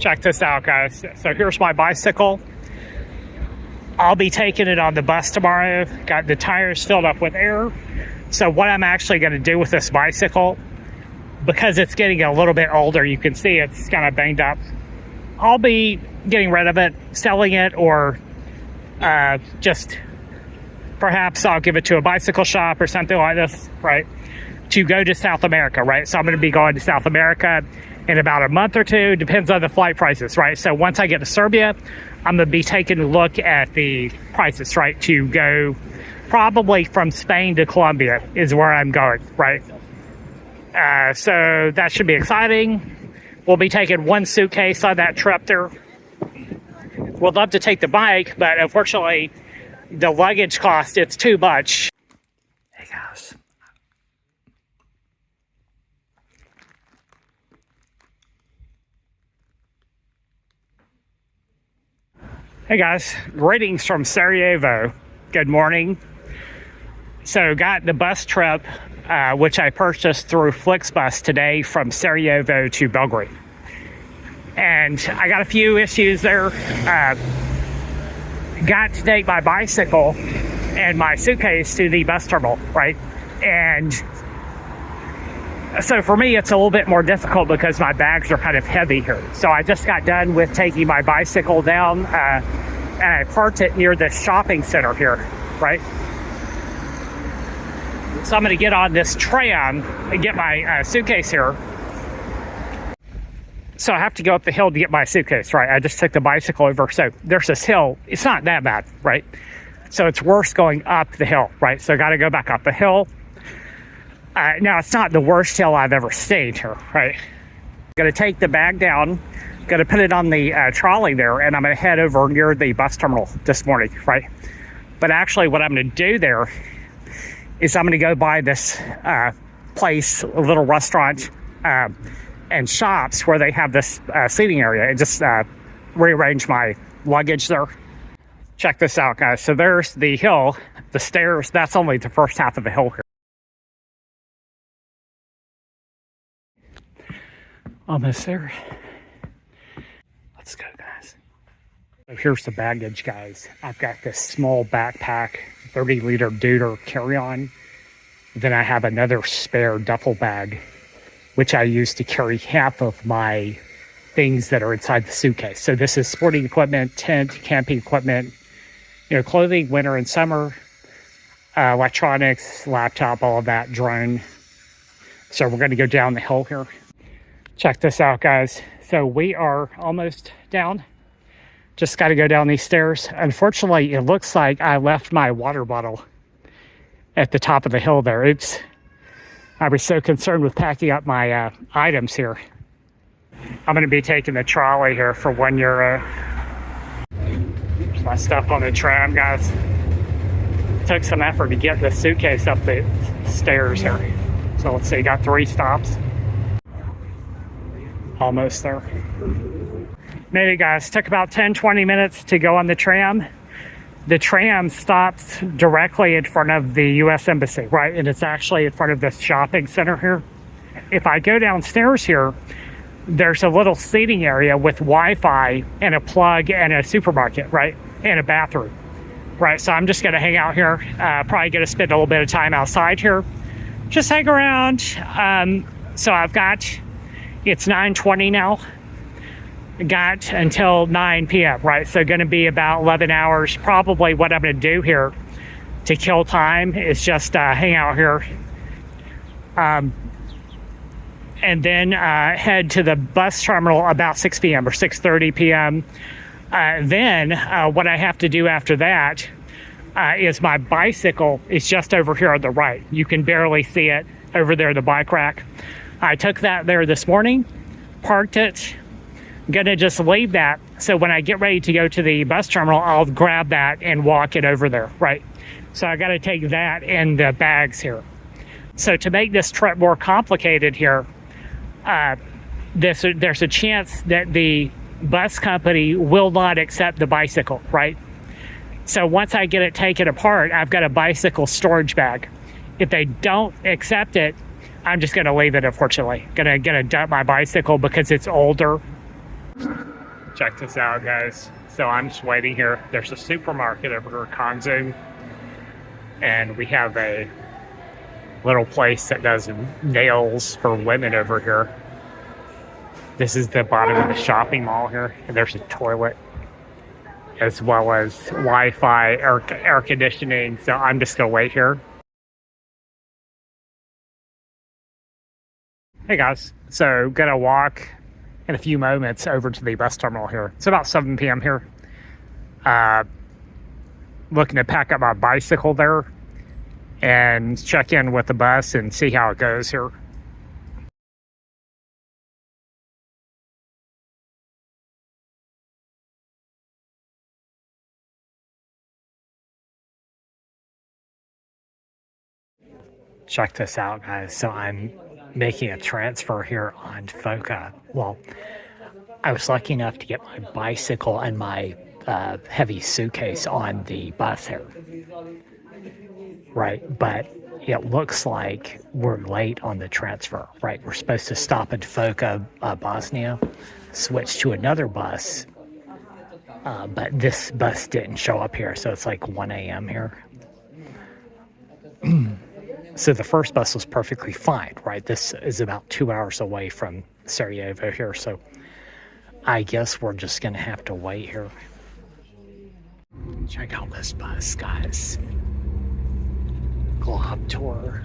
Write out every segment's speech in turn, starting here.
Check this out, guys. So here's my bicycle. I'll be taking it on the bus tomorrow. Got the tires filled up with air. So what I'm actually going to do with this bicycle, because it's getting a little bit older, you can see it's kind of banged up. I'll be getting rid of it, selling it, or just perhaps I'll give it to a bicycle shop or something like this, right? To go to South America, right? So I'm going to be going to South America in about a month or two, depends on the flight prices, right? So once I get to Serbia, I'm going to be taking a look at the prices, right? To go probably from Spain to Colombia is where I'm going, right? So that should be exciting. We'll be taking one suitcase on that trip there. We'd love to take the bike, but unfortunately, the luggage cost, it's too much. Hey guys. Hey guys, greetings from Sarajevo. Good morning. So got the bus trip, which I purchased through Flixbus today from Sarajevo to Belgrade. And I got a few issues there. Got to take my bicycle and my suitcase to the bus terminal, right? And so for me, it's a little bit more difficult because my bags are kind of heavy here. So I just got done with taking my bicycle down and I parked it near the shopping center here, right? So I'm going to get on this tram and get my suitcase here. So I have to go up the hill to get my suitcase, right? I just took the bicycle over. So there's this hill. It's not that bad, right? So it's worse going up the hill, right? So I got to go back up the hill. Now, it's not the worst hill I've ever stayed here, right? I'm going to take the bag down, going to put it on the trolley there, and I'm going to head over near the bus terminal this morning, right? But actually, what I'm going to do there is I'm going to go by this place, a little restaurant, and shops where they have this seating area and just rearrange my luggage there. Check this out, guys. So there's the hill, the stairs. That's only the first half of the hill here. Almost there. Let's go, guys. So here's the baggage, guys. I've got this small backpack, 30-liter Deuter carry-on. Then I have another spare duffel bag, which I use to carry half of my things that are inside the suitcase. So this is sporting equipment, tent, camping equipment, clothing, winter and summer, electronics, laptop, all of that, drone. So we're going to go down the hill here. Check this out, guys. So we are almost down. Just got to go down these stairs. Unfortunately, it looks like I left my water bottle at the top of the hill there. Oops. I was so concerned with packing up my items here. I'm going to be taking the trolley here for €1. There's my stuff on the tram, guys. Took some effort to get the suitcase up the stairs here. So let's see, got 3 stops. Almost there. Made it, guys. Took about 10-20 minutes to go on the tram. The tram stops directly in front of the U.S. Embassy, right? And it's actually in front of this shopping center here. If I go downstairs here, there's a little seating area with Wi-Fi and a plug and a supermarket, right? And a bathroom, right? So I'm just going to hang out here. Probably going to spend a little bit of time outside here. Just hang around. So I've got, it's 9:20 now. Got until 9 p.m., right? So going to be about 11 hours. Probably what I'm going to do here to kill time is just hang out here. And then head to the bus terminal about 6 p.m. or 6:30 p.m. Then what I have to do after that is my bicycle is just over here on the right. You can barely see it over there, the bike rack. I took that there this morning, parked it. I'm gonna just leave that, so when I get ready to go to the bus terminal, I'll grab that and walk it over there, right? So I gotta take that and the bags here. So to make this trip more complicated here, there's a chance that the bus company will not accept the bicycle, right? So once I get it taken apart, I've got a bicycle storage bag. If they don't accept it, I'm just gonna leave it, unfortunately. Gonna dump my bicycle because it's older. Check this out, guys. So I'm just waiting here. There's a supermarket over here, Kanzu, and we have a little place that does nails for women over here. This is the bottom of the shopping mall here, and there's a toilet as well as Wi-Fi, air conditioning. So I'm just gonna wait here. Hey guys, so gonna walk in a few moments over to the bus terminal here. It's about 7 p.m. here. Looking to pack up my bicycle there and check in with the bus and see how it goes here. Check this out, guys. So I'm making a transfer here on Foca. Well, I was lucky enough to get my bicycle and my heavy suitcase on the bus here. Right, but it looks like we're late on the transfer, right? We're supposed to stop at Foca, Bosnia, switch to another bus, but this bus didn't show up here, so it's like 1 a.m. here. So the first bus was perfectly fine, right? This is about 2 hours away from Sarajevo here, so I guess we're just gonna have to wait here. Check out this bus, guys. Globtours.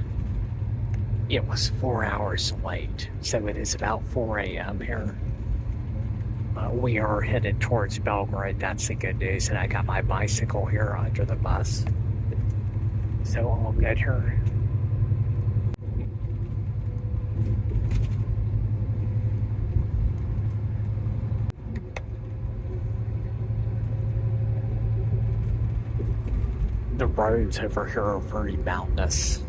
It was 4 hours late, so it is about 4 a.m. here. We are headed towards Belgrade. That's the good news, and I got my bicycle here under the bus, so all good here. The roads over here are very mountainous.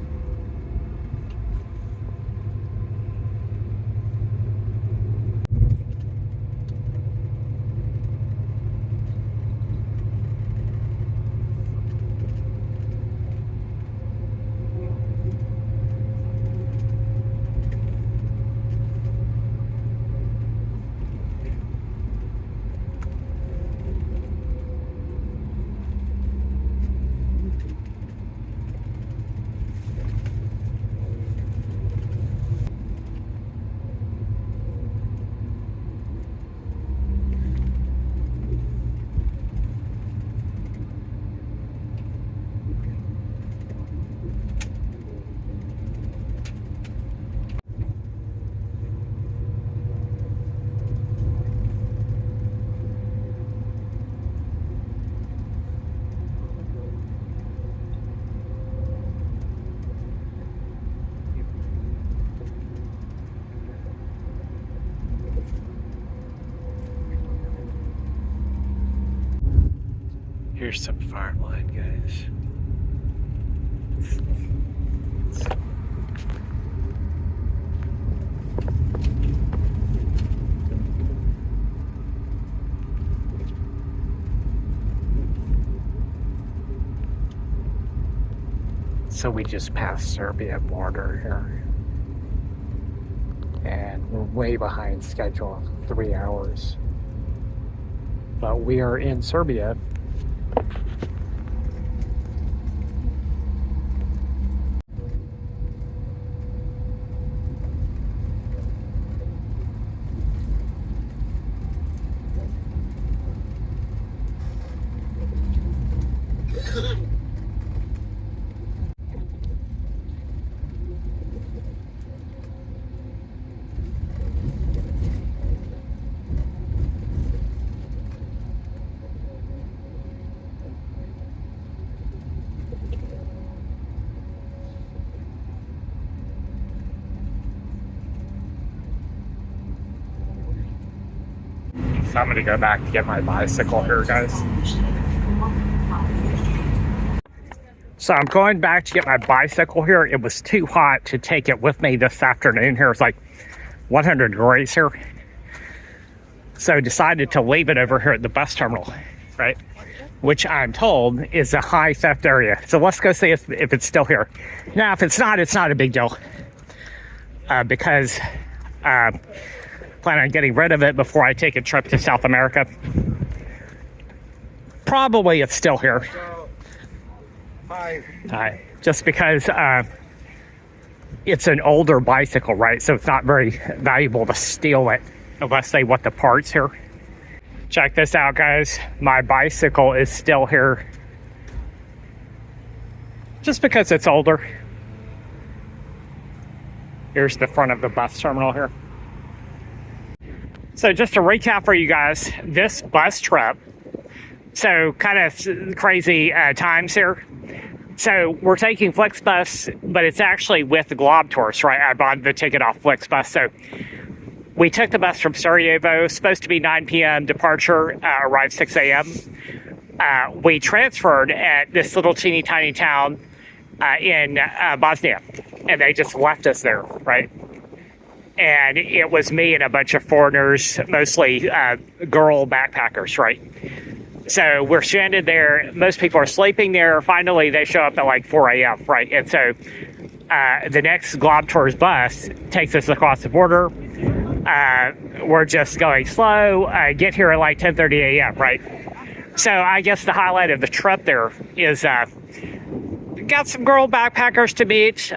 Here's some farmland, guys. So we just passed Serbia border here, and we're way behind schedule, 3 hours. But we are in Serbia. So I'm gonna go back to get my bicycle here, guys. So I'm going back to get my bicycle here. It was too hot to take it with me this afternoon here. It's like 100 degrees here. So I decided to leave it over here at the bus terminal, right? Which I'm told is a high theft area. So let's go see if it's still here. Now, if it's not a big deal. Because Plan on getting rid of it before I take a trip to South America. Probably it's still here. Hi. Just because it's an older bicycle, right? So it's not very valuable to steal it unless they want the parts here. Check this out, guys. My bicycle is still here just because it's older. Here's the front of the bus terminal here. So just to recap for you guys, this bus trip, so kind of crazy times here. So we're taking Flixbus, but it's actually with the Globtours, right? I bought the ticket off Flixbus. So we took the bus from Sarajevo, supposed to be 9 p.m. departure, arrived 6 a.m. We transferred at this little teeny tiny town in Bosnia, and they just left us there, right? And it was me and a bunch of foreigners, mostly girl backpackers, right? So we're stranded there. Most people are sleeping there. Finally, they show up at like 4 a.m., right? And so the next Globtours bus takes us across the border. We're just going slow, get here at like 10:30 a.m., right? So I guess the highlight of the trip there is got some girl backpackers to meet.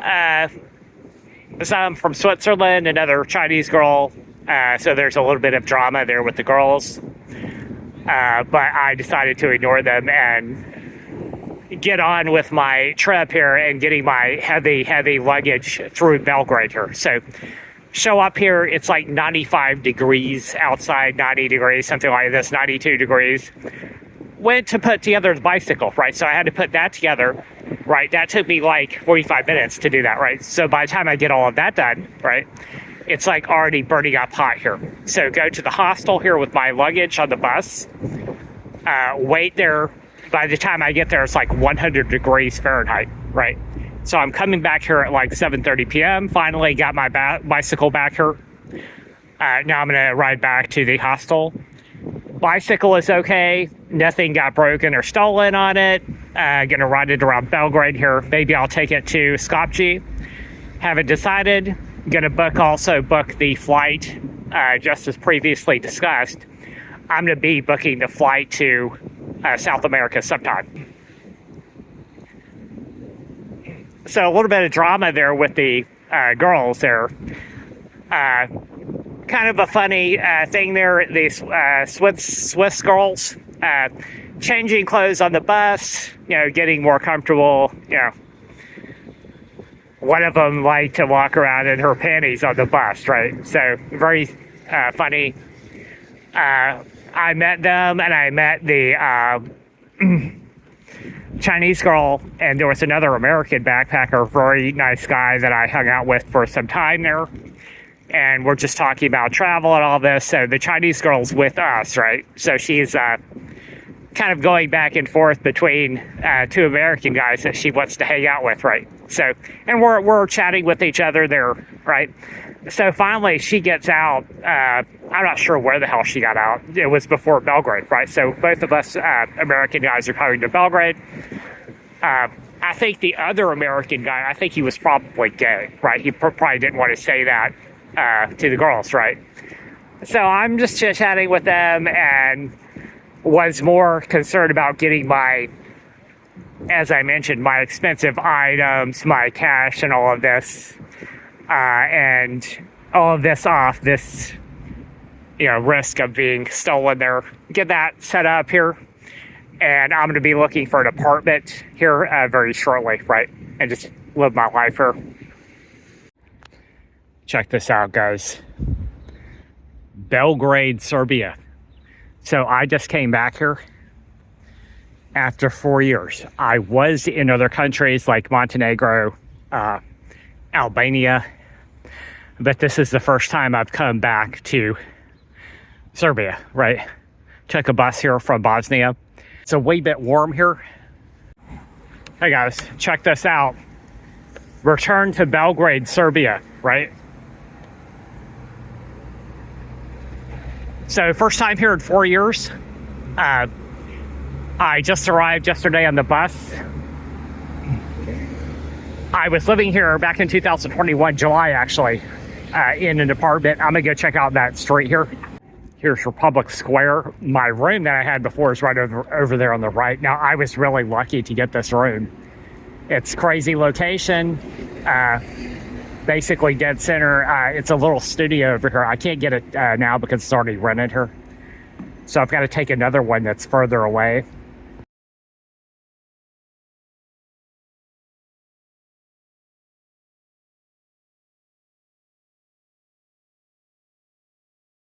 Some from Switzerland, another Chinese girl. So there's a little bit of drama there with the girls. But I decided to ignore them and get on with my trip here and getting my heavy luggage through Belgrade here. So show up here, it's like 95 degrees outside, 90 degrees, something like this, 92 degrees. Went to put together the bicycle, right? So I had to put that together, right? That took me like 45 minutes to do that, right? So by the time I get all of that done, right, it's like already burning up hot here. So go to the hostel here with my luggage on the bus, wait there. By the time I get there, it's like 100 degrees Fahrenheit, right? So I'm coming back here at like 7:30 p.m. Finally got my bicycle back here. Now I'm gonna ride back to the hostel. Bicycle is okay. Nothing got broken or stolen on it. Gonna ride it around Belgrade here. Maybe I'll take it to Skopje. Haven't decided. Gonna book the flight, just as previously discussed. I'm gonna be booking the flight to South America sometime. So a little bit of drama there with the girls there. Kind of a funny thing there. These Swiss girls changing clothes on the bus, getting more comfortable, One of them liked to walk around in her panties on the bus, right? So very funny. I met them, and I met the Chinese girl, and there was another American backpacker, very nice guy that I hung out with for some time there. And we're just talking about travel and all this. So the Chinese girl's with us, right? So she's kind of going back and forth between two American guys that she wants to hang out with, right? So, and we're chatting with each other there, right? So finally she gets out. I'm not sure where the hell she got out. It was before Belgrade, right? So both of us American guys are coming to Belgrade. I think the other American guy, I think he was probably gay, right? He probably didn't want to say that to the girls, right? So I'm just chit-chatting with them and was more concerned about getting my, as I mentioned, my expensive items, my cash and all of this, and all of this off this, risk of being stolen there. Get that set up here, and I'm going to be looking for an apartment here very shortly, right? And just live my life here. Check this out, guys. Belgrade, Serbia. So I just came back here after 4 years. I was in other countries like Montenegro, Albania, but this is the first time I've come back to Serbia, right? Took a bus here from Bosnia. It's a wee bit warm here. Hey guys, check this out. Return to Belgrade, Serbia, right? So first time here in 4 years. I just arrived yesterday on the bus. I was living here back in 2021, July actually. in an apartment. I'm gonna go check out that street here. Here's Republic Square. My room that I had before is right over there on the right. Now, I was really lucky to get this room. It's crazy location, basically dead center. It's a little studio over here. I can't get it now because it's already rented here. So I've got to take another one that's further away.